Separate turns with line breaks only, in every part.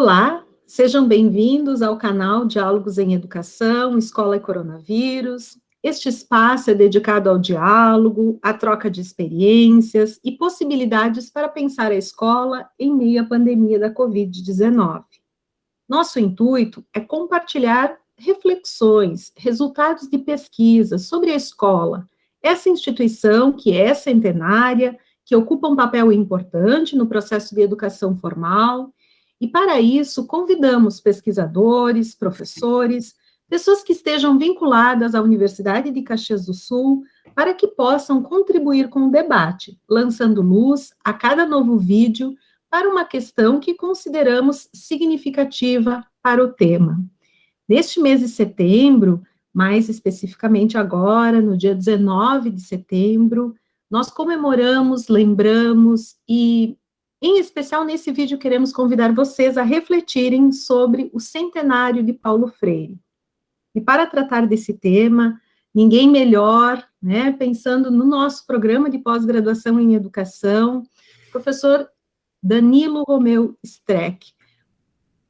Olá, sejam bem-vindos ao canal Diálogos em Educação, Escola e Coronavírus. Este espaço é dedicado ao diálogo, à troca de experiências e possibilidades para pensar a escola em meio à pandemia da Covid-19. Nosso intuito é compartilhar reflexões, resultados de pesquisas sobre a escola, essa instituição que é centenária, que ocupa um papel importante no processo de educação formal. E, para isso, convidamos pesquisadores, professores, pessoas que estejam vinculadas à Universidade de Caxias do Sul, para que possam contribuir com o debate, lançando luz a cada novo vídeo para uma questão que consideramos significativa para o tema. Neste mês de setembro, mais especificamente agora, no dia 19 de setembro, nós comemoramos, lembramos e, em especial nesse vídeo, queremos convidar vocês a refletirem sobre o centenário de Paulo Freire. E para tratar desse tema, ninguém melhor, né, pensando no nosso programa de pós-graduação em educação, professor Danilo Romeu Streck.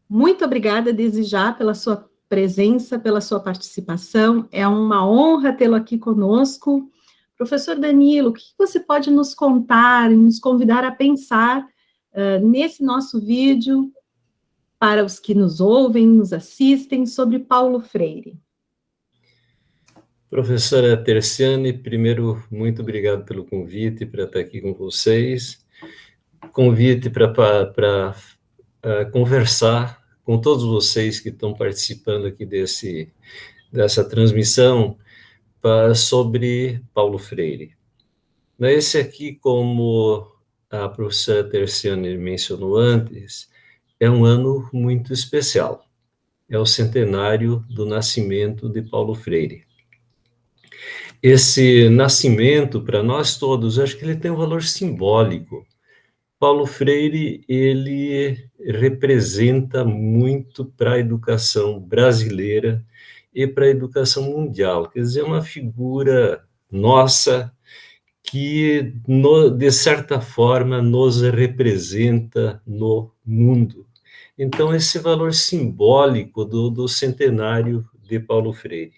Muito obrigada desde já pela sua presença, pela sua participação. É uma honra tê-lo aqui conosco. Professor Danilo, o que você pode nos contar e nos convidar a pensar nesse nosso vídeo para os que nos ouvem, nos assistem, sobre Paulo Freire?
Professora Terciane, primeiro, muito obrigado pelo convite para estar aqui com vocês. Convite para conversar com todos vocês que estão participando aqui dessa transmissão sobre Paulo Freire. Esse aqui, como a professora Terciane mencionou antes, é um ano muito especial. É o centenário do nascimento de Paulo Freire. Esse nascimento, para nós todos, acho que ele tem um valor simbólico. Paulo Freire, ele representa muito para a educação brasileira e para a educação mundial. Quer dizer, é uma figura nossa que, de certa forma, nos representa no mundo. Então, esse valor simbólico do centenário de Paulo Freire.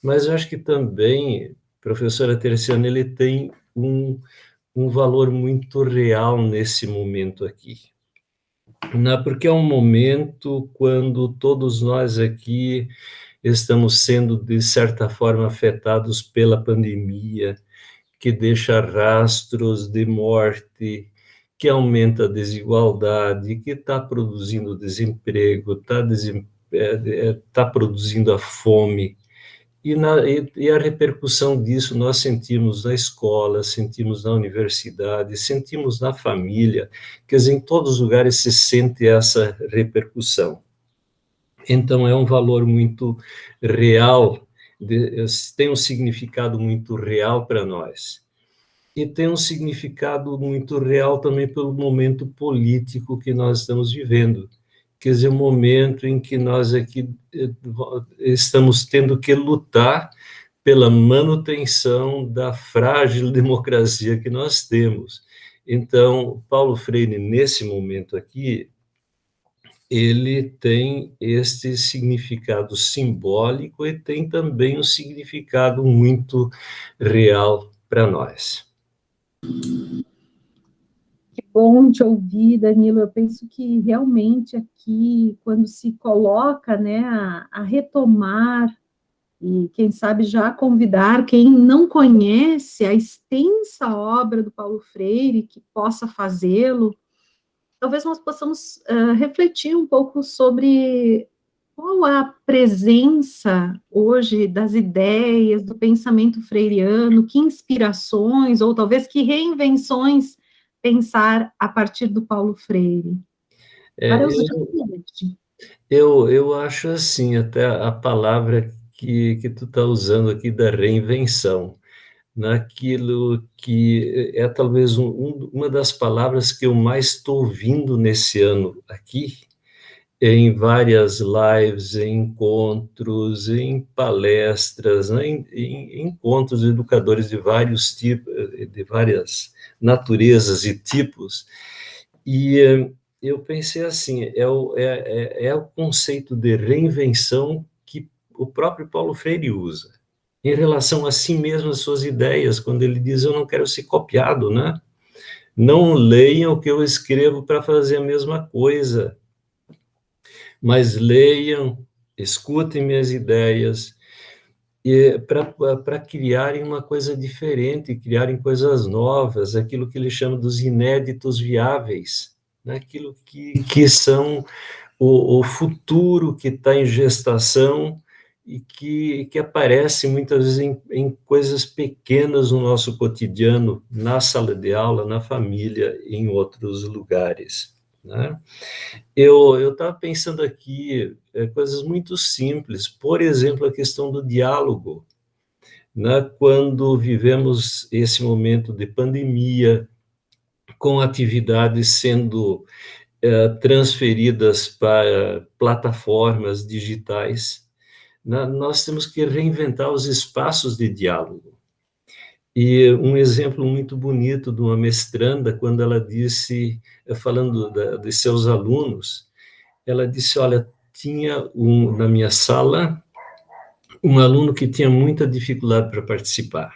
Mas eu acho que também, professora Terciana, ele tem um valor muito real nesse momento aqui. Porque é um momento quando todos nós aqui estamos sendo, de certa forma, afetados pela pandemia, que deixa rastros de morte, que aumenta a desigualdade, que está produzindo desemprego, está produzindo a fome. E a repercussão disso nós sentimos na escola, sentimos na universidade, sentimos na família, quer dizer, em todos os lugares se sente essa repercussão. Então, é um valor muito real, tem um significado muito real para nós. E tem um significado muito real também pelo momento político que nós estamos vivendo. Quer dizer, um momento em que nós aqui estamos tendo que lutar pela manutenção da frágil democracia que nós temos. Então, Paulo Freire, nesse momento aqui, ele tem este significado simbólico e tem também um significado muito real para nós.
Que bom te ouvir, Danilo. Eu penso que realmente aqui, quando se coloca, né, a retomar e, quem sabe, já convidar quem não conhece a extensa obra do Paulo Freire, que possa fazê-lo, talvez nós possamos refletir um pouco sobre qual a presença hoje das ideias, do pensamento freiriano, que inspirações, ou talvez que reinvenções pensar a partir do Paulo Freire.
Eu acho assim, até a palavra que tu está usando aqui da reinvenção, naquilo que é talvez uma das palavras que eu mais estou ouvindo nesse ano aqui, em várias lives, em encontros, em palestras, né, em encontros de educadores de vários tipos, de várias naturezas e tipos, e eu pensei assim, é o conceito de reinvenção que o próprio Paulo Freire usa, em relação a si mesmo, as suas ideias, quando ele diz, eu não quero ser copiado, né? Não leiam o que eu escrevo para fazer a mesma coisa, mas leiam, escutem minhas ideias, e para criarem uma coisa diferente, criarem coisas novas, aquilo que ele chama dos inéditos viáveis, né? Aquilo que são o futuro que está em gestação e que aparece muitas vezes em coisas pequenas no nosso cotidiano, na sala de aula, na família, em outros lugares, né? Eu estava pensando aqui coisas muito simples, por exemplo, a questão do diálogo, né? Quando vivemos esse momento de pandemia, com atividades sendo transferidas para plataformas digitais, né? Nós temos que reinventar os espaços de diálogo. E um exemplo muito bonito de uma mestranda, quando ela disse, falando de seus alunos, ela disse, olha, tinha na minha sala um aluno que tinha muita dificuldade para participar,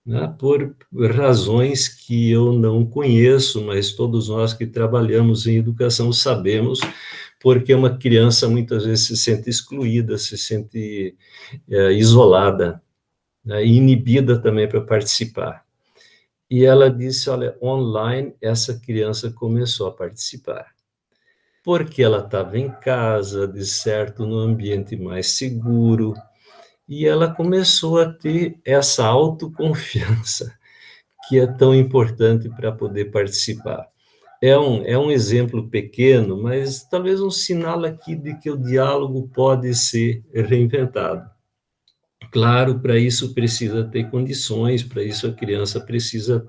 né, por razões que eu não conheço, mas todos nós que trabalhamos em educação sabemos, porque uma criança muitas vezes se sente excluída, se sente isolada, né, e inibida também para participar. E ela disse, olha, online essa criança começou a participar, porque ela estava em casa, de certo, no ambiente mais seguro, e ela começou a ter essa autoconfiança que é tão importante para poder participar. É um exemplo pequeno, mas talvez um sinal aqui de que o diálogo pode ser reinventado. Claro, para isso precisa ter condições, para isso a criança precisa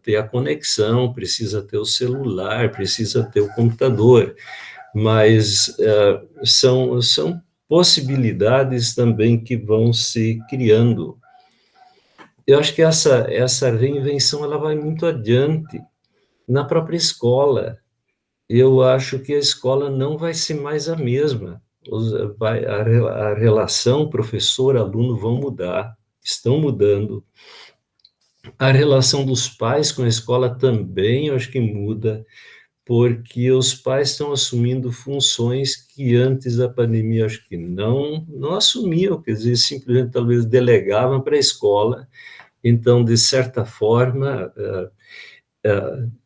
ter a conexão, precisa ter o celular, precisa ter o computador, mas são possibilidades também que vão se criando. Eu acho que essa reinvenção ela vai muito adiante na própria escola. Eu acho que a escola não vai ser mais a mesma. A relação professor-aluno vão mudar, estão mudando. A relação dos pais com a escola também, eu acho que muda, porque os pais estão assumindo funções que antes da pandemia, acho que não assumiam, quer dizer, simplesmente talvez delegavam para a escola. Então, de certa forma,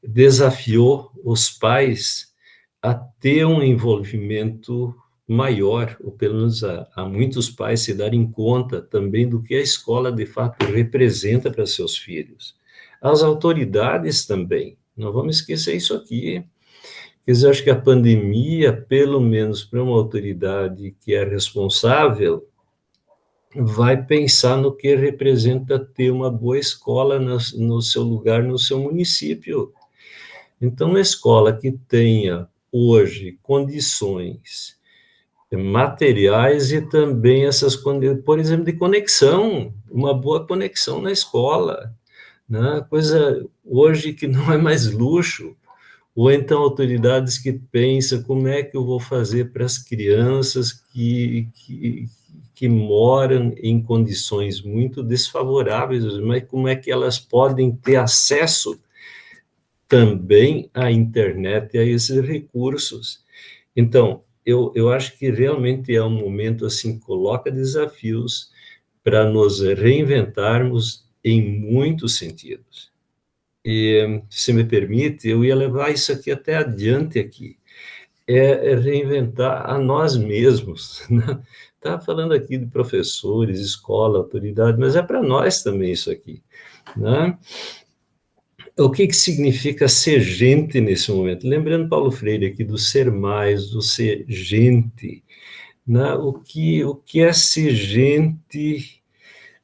desafiou os pais a ter um envolvimento maior, ou pelo menos a muitos pais se darem conta também do que a escola de fato representa para seus filhos. As autoridades também, não vamos esquecer isso aqui. Quer dizer, eu acho que a pandemia, pelo menos para uma autoridade que é responsável, vai pensar no que representa ter uma boa escola no seu lugar, no seu município. Então, uma escola que tenha hoje condições materiais e também essas condições, por exemplo, de conexão, uma boa conexão na escola, né? Coisa hoje que não é mais luxo, ou então autoridades que pensam como é que eu vou fazer para as crianças que moram em condições muito desfavoráveis, mas como é que elas podem ter acesso também à internet e a esses recursos. Então, eu acho que realmente é um momento, assim, coloca desafios para nos reinventarmos em muitos sentidos. E, se me permite, eu ia levar isso aqui até adiante aqui, reinventar a nós mesmos, né? Estava falando aqui de professores, escola, autoridade, mas é para nós também isso aqui, né? O que significa ser gente nesse momento? Lembrando Paulo Freire aqui do ser mais, do ser gente, né? O que é ser gente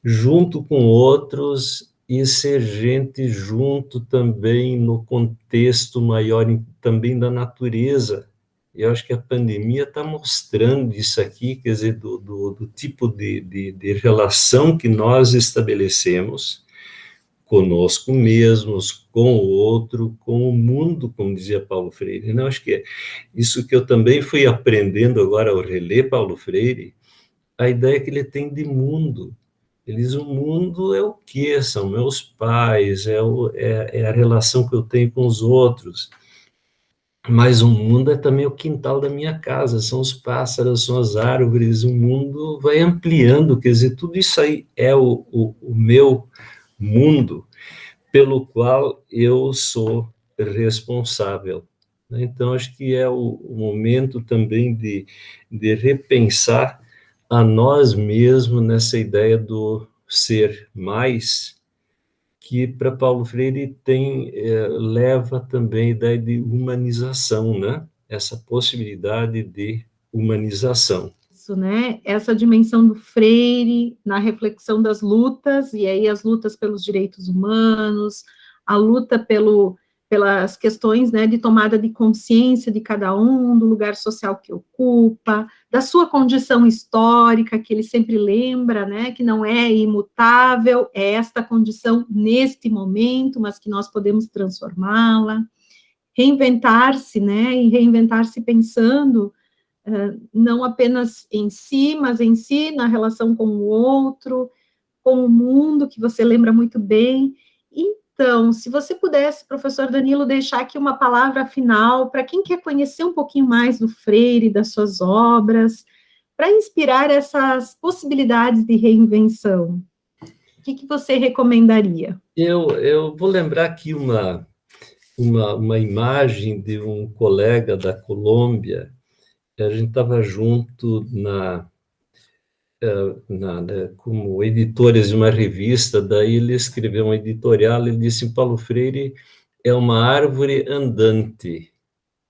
junto com outros e ser gente junto também no contexto maior também da natureza. Eu acho que a pandemia está mostrando isso aqui, quer dizer, do tipo de relação que nós estabelecemos conosco mesmos, com o outro, com o mundo, como dizia Paulo Freire. Não, acho que é isso que eu também fui aprendendo agora ao reler Paulo Freire, a ideia que ele tem de mundo. Ele diz, o mundo é o quê? São meus pais, é a relação que eu tenho com os outros. Mas o mundo é também o quintal da minha casa, são os pássaros, são as árvores, o mundo vai ampliando, quer dizer, tudo isso aí é o meu mundo, pelo qual eu sou responsável. Então, acho que é o momento também de repensar a nós mesmos nessa ideia do ser mais, que para Paulo Freire leva também a ideia de humanização, né? Essa possibilidade de humanização.
Isso, né? Essa dimensão do Freire na reflexão das lutas, e aí as lutas pelos direitos humanos, a luta pelas questões, né, de tomada de consciência de cada um, do lugar social que ocupa, da sua condição histórica, que ele sempre lembra, né, que não é imutável, é esta condição neste momento, mas que nós podemos transformá-la, reinventar-se, né, e reinventar-se pensando não apenas em si, mas em si, na relação com o outro, com o mundo, que você lembra muito bem. Então, se você pudesse, professor Danilo, deixar aqui uma palavra final para quem quer conhecer um pouquinho mais do Freire, das suas obras, para inspirar essas possibilidades de reinvenção, o que você recomendaria?
Eu vou lembrar aqui uma imagem de um colega da Colômbia, a gente estava junto como editores de uma revista, daí ele escreveu um editorial, ele disse, Paulo Freire é uma árvore andante,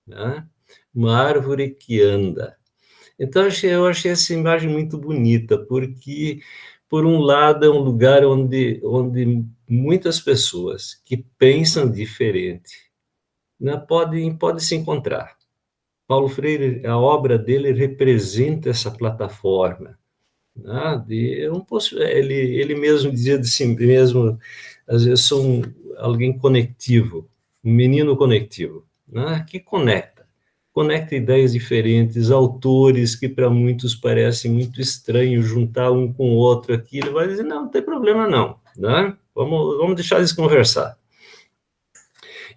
né? Uma árvore que anda. Então, eu achei essa imagem muito bonita, porque, por um lado, é um lugar onde muitas pessoas que pensam diferente, né, podem se encontrar. Paulo Freire, a obra dele representa essa plataforma, né, ele mesmo dizia de si mesmo, às vezes sou alguém conectivo, um menino conectivo, né, que conecta ideias diferentes, autores que para muitos parecem muito estranho juntar um com o outro aqui, ele vai dizer, não tem problema não, né? Vamos deixar eles conversar.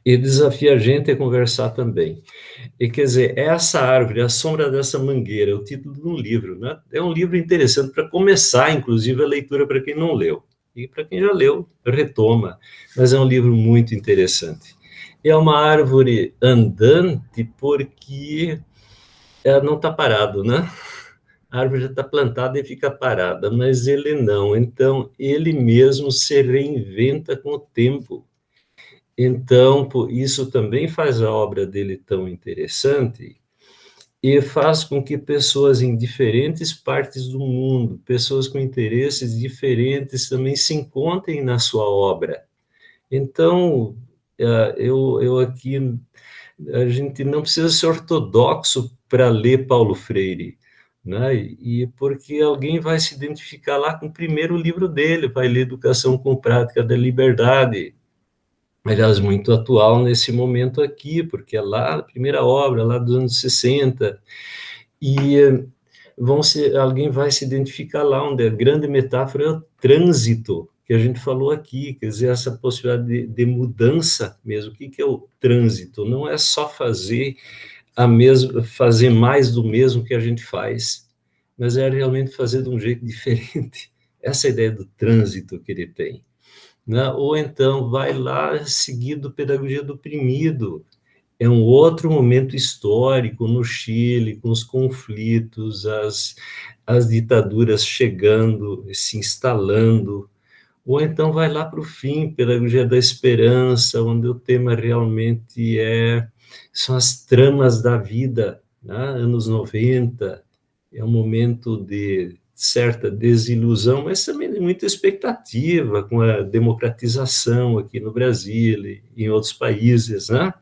E desafia a gente a conversar também. E, quer dizer, essa árvore, a sombra dessa mangueira, é o título de um livro, né? É um livro interessante para começar, inclusive, a leitura para quem não leu. E para quem já leu, retoma. Mas é um livro muito interessante. É uma árvore andante porque ela não está parado, né? A árvore já está plantada e fica parada, mas ele não. Então, ele mesmo se reinventa com o tempo. Então, isso também faz a obra dele tão interessante e faz com que pessoas em diferentes partes do mundo, pessoas com interesses diferentes também se encontrem na sua obra. Então, eu aqui, a gente não precisa ser ortodoxo para ler Paulo Freire, né? E porque alguém vai se identificar lá com o primeiro livro dele, vai ler Educação com Prática da Liberdade, aliás, muito atual nesse momento aqui, porque é lá a primeira obra, lá dos anos 60, e alguém vai se identificar lá, onde a grande metáfora é o trânsito, que a gente falou aqui, quer dizer, essa possibilidade de mudança mesmo. O que é o trânsito? Não é só fazer mais do mesmo que a gente faz, mas é realmente fazer de um jeito diferente. Essa é a ideia do trânsito que ele tem. Né? Ou então vai lá seguido Pedagogia do Oprimido, é um outro momento histórico no Chile, com os conflitos, as ditaduras chegando, se instalando, ou então vai lá para o fim, Pedagogia da Esperança, onde o tema realmente são as tramas da vida, né? Anos 90, é um momento de certa desilusão, mas também de muita expectativa com a democratização aqui no Brasil e em outros países, né?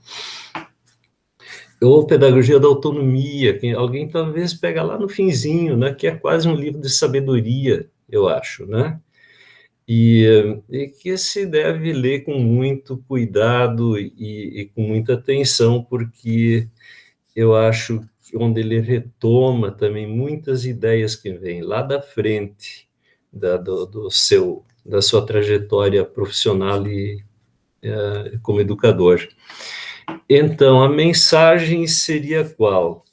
Ou Pedagogia da Autonomia, que alguém talvez pega lá no finzinho, né, que é quase um livro de sabedoria, eu acho, né? e que se deve ler com muito cuidado e com muita atenção, porque eu acho que onde ele retoma também muitas ideias que vêm lá da frente da sua trajetória profissional e como educador. Então, a mensagem seria qual?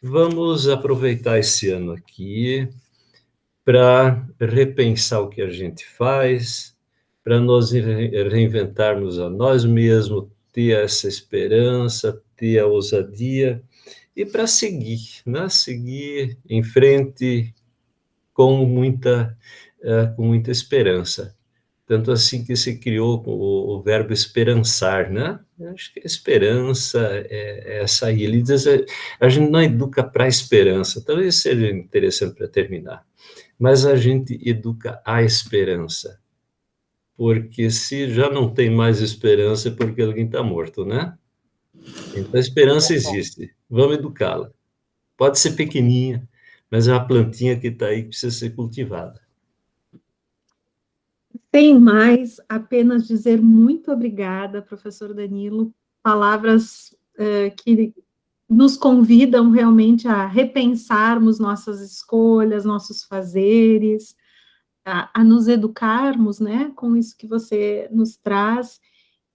Vamos aproveitar esse ano aqui para repensar o que a gente faz, para nós reinventarmos a nós mesmos, ter essa esperança, ter a ousadia, e para seguir, né? Seguir em frente com muita esperança. Tanto assim que se criou o verbo esperançar, né? Eu acho que a esperança é essa aí. Ele diz, a gente não educa para a esperança, talvez seja interessante para terminar, mas a gente educa a esperança, porque se já não tem mais esperança é porque alguém está morto, né? Então a esperança existe, vamos educá-la. Pode ser pequenininha, mas é uma plantinha que está aí que precisa ser cultivada.
Tem mais, apenas dizer muito obrigada, professor Danilo, palavras que nos convidam realmente a repensarmos nossas escolhas, nossos fazeres, a nos educarmos, né, com isso que você nos traz.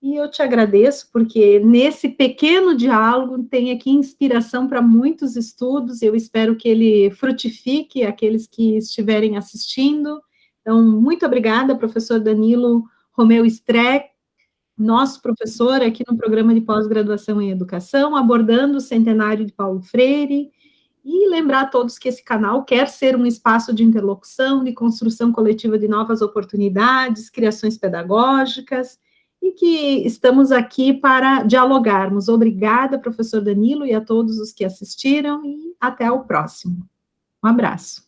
E eu te agradeço, porque nesse pequeno diálogo tem aqui inspiração para muitos estudos, eu espero que ele frutifique aqueles que estiverem assistindo. Então, muito obrigada, professor Danilo Romeu Streck, nosso professor aqui no programa de pós-graduação em educação, abordando o centenário de Paulo Freire, e lembrar a todos que esse canal quer ser um espaço de interlocução, de construção coletiva de novas oportunidades, criações pedagógicas, e que estamos aqui para dialogarmos. Obrigada, professor Danilo, e a todos os que assistiram, e até o próximo. Um abraço.